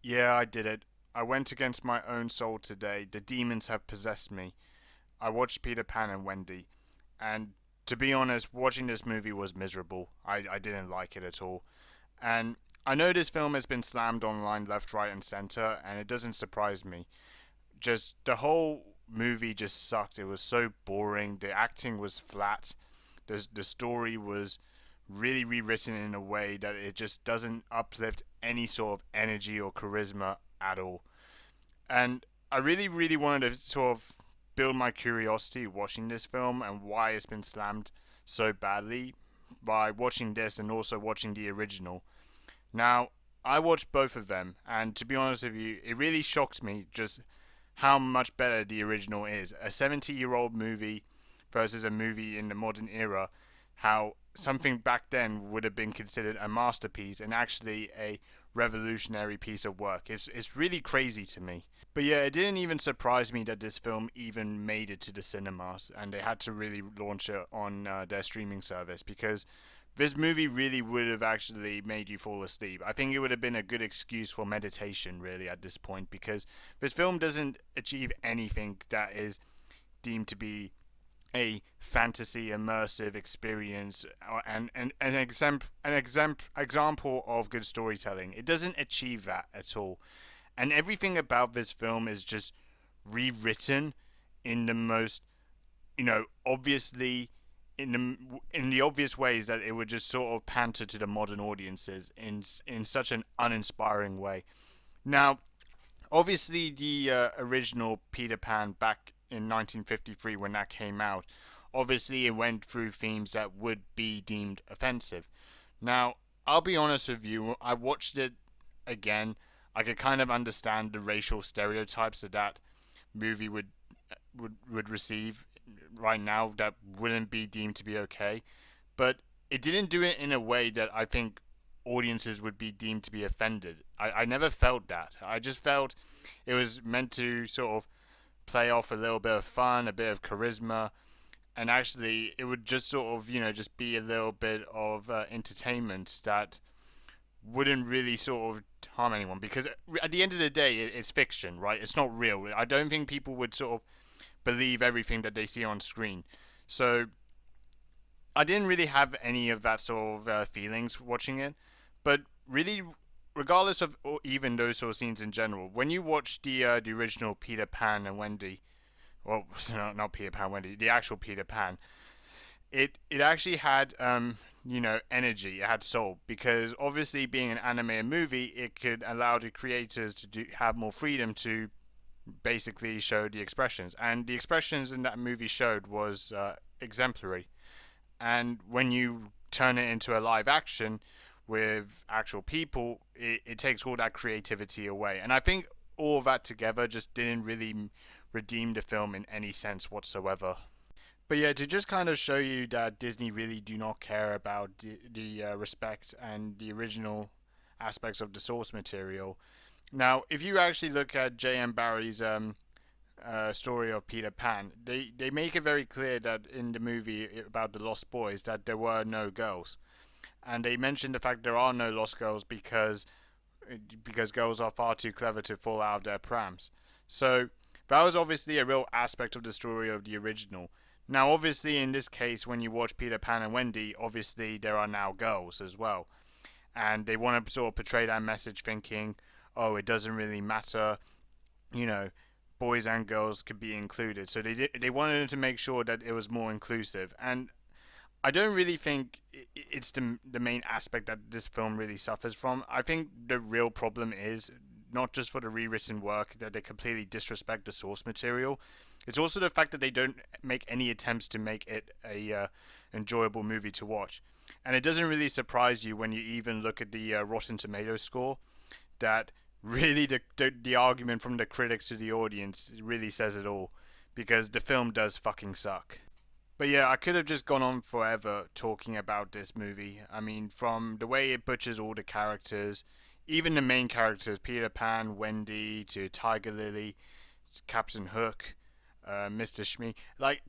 Yeah, I did it. I went against my own soul today. The demons have possessed me. I watched Peter Pan and Wendy, and to be honest, watching this movie was miserable. I didn't like it at all. And I know this film has been slammed online left, right, and center, and it doesn't surprise me. Just the whole movie just sucked. It was so boring. The acting was flat. The story was really rewritten in a way that it just doesn't uplift any sort of energy or charisma at all. And I really wanted to sort of build my curiosity watching this film and why it's been slammed so badly by watching this and also watching the original. Now, I watched both of them, and to be honest with you, it really shocked me just how much better the original is. A 70-year-old movie versus a movie in the modern era, how something back then would have been considered a masterpiece and actually a revolutionary piece of work. It's really crazy to me. But yeah, it didn't even surprise me that this film even made it to the cinemas and they had to really launch it on their streaming service because this movie really would have actually made you fall asleep. I think it would have been a good excuse for meditation, really, at this point, because this film doesn't achieve anything that is deemed to be a fantasy immersive experience and example of good storytelling. It doesn't achieve that at all. And everything about this film is just rewritten in the most, obviously in the obvious ways that it would just sort of pander to the modern audiences in such an uninspiring way. Now, obviously, the original Peter Pan back in 1953 when that came out, obviously it went through themes that would be deemed offensive. Now, I'll be honest with you, I watched it again. I could kind of understand the racial stereotypes that movie would receive right now that wouldn't be deemed to be okay, but it didn't do it in a way that I think audiences would be deemed to be offended. I never felt that. I just felt it was meant to sort of play off a little bit of fun, a bit of charisma, and actually it would just sort of, just be a little bit of entertainment that wouldn't really sort of harm anyone because at the end of the day it's fiction, right? It's not real. I don't think people would sort of believe everything that they see on screen. So I didn't really have any of that sort of feelings watching it, but really, regardless of or even those sort of scenes in general, when you watch the original Peter Pan and Wendy, well, not Peter Pan Wendy, the actual Peter Pan, it actually had energy, it had soul because obviously being an animated movie, it could allow the creators to have more freedom to basically show the expressions, and the expressions in that movie showed was exemplary. And when you turn it into a live action with actual people, it takes all that creativity away. And I think all of that together just didn't really redeem the film in any sense whatsoever. But yeah, to just kind of show you that Disney really do not care about the respect and the original aspects of the source material. Now, if you actually look at J.M. Barrie's story of Peter Pan, they make it very clear that in the movie about the Lost Boys that there were no girls, and they mention the fact there are no lost girls because girls are far too clever to fall out of their prams. So that was obviously a real aspect of the story of the original. Now, obviously, in this case, when you watch Peter Pan and Wendy, obviously there are now girls as well, and they want to sort of portray that message, thinking, oh, it doesn't really matter, you know, boys and girls could be included. So they wanted to make sure that it was more inclusive, and I don't really think it's the main aspect that this film really suffers from. I think the real problem is not just for the rewritten work that they completely disrespect the source material. It's also the fact that they don't make any attempts to make it a enjoyable movie to watch. And it doesn't really surprise you when you even look at the Rotten Tomatoes score that really the argument from the critics to the audience really says it all because the film does fucking suck. But yeah, I could have just gone on forever talking about this movie. I mean, from the way it butchers all the characters, even the main characters, Peter Pan, Wendy, to Tiger Lily, Captain Hook, Mr. Shmee, like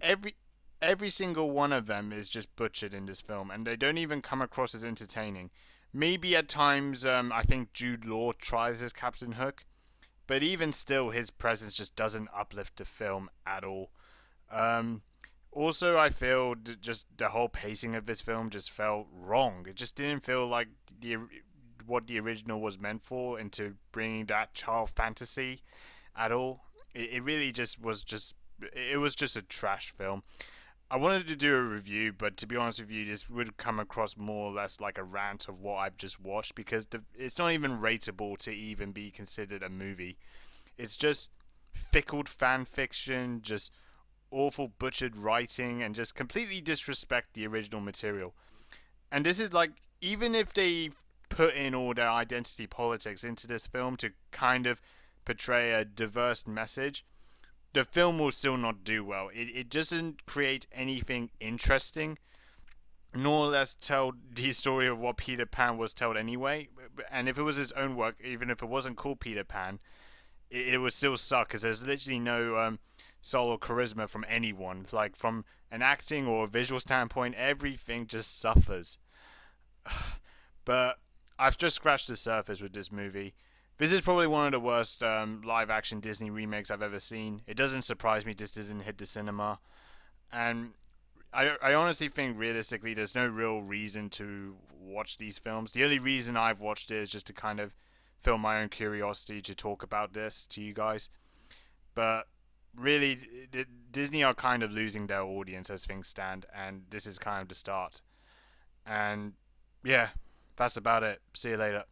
every single one of them is just butchered in this film, and they don't even come across as entertaining. Maybe at times, I think Jude Law tries as Captain Hook, but even still, his presence just doesn't uplift the film at all. Um, Also, I feel just the whole pacing of this film just felt wrong. It just didn't feel like the what the original was meant for, into bringing that child fantasy at all. It really just was just it was just a trash film. I wanted to do a review, but to be honest with you, this would come across more or less like a rant of what I've just watched because it's not even rateable to even be considered a movie. It's just fickled fan fiction, just awful butchered writing, and just completely disrespect the original material. And this is like, even if they put in all their identity politics into this film to kind of portray a diverse message, the film will still not do well. It doesn't create anything interesting, nor less tell the story of what Peter Pan was told anyway. And if it was his own work, even if it wasn't called Peter Pan, it would still suck because there's literally no soul or charisma from anyone. Like from an acting or a visual standpoint, everything just suffers. But I've just scratched the surface with this movie. This is probably one of the worst live action Disney remakes I've ever seen. It doesn't surprise me this doesn't hit the cinema. And I honestly think realistically there's no real reason to watch these films. The only reason I've watched it is just to kind of fill my own curiosity to talk about this to you guys. But really, Disney are kind of losing their audience as things stand, and this is kind of the start. And yeah, that's about it. See you later.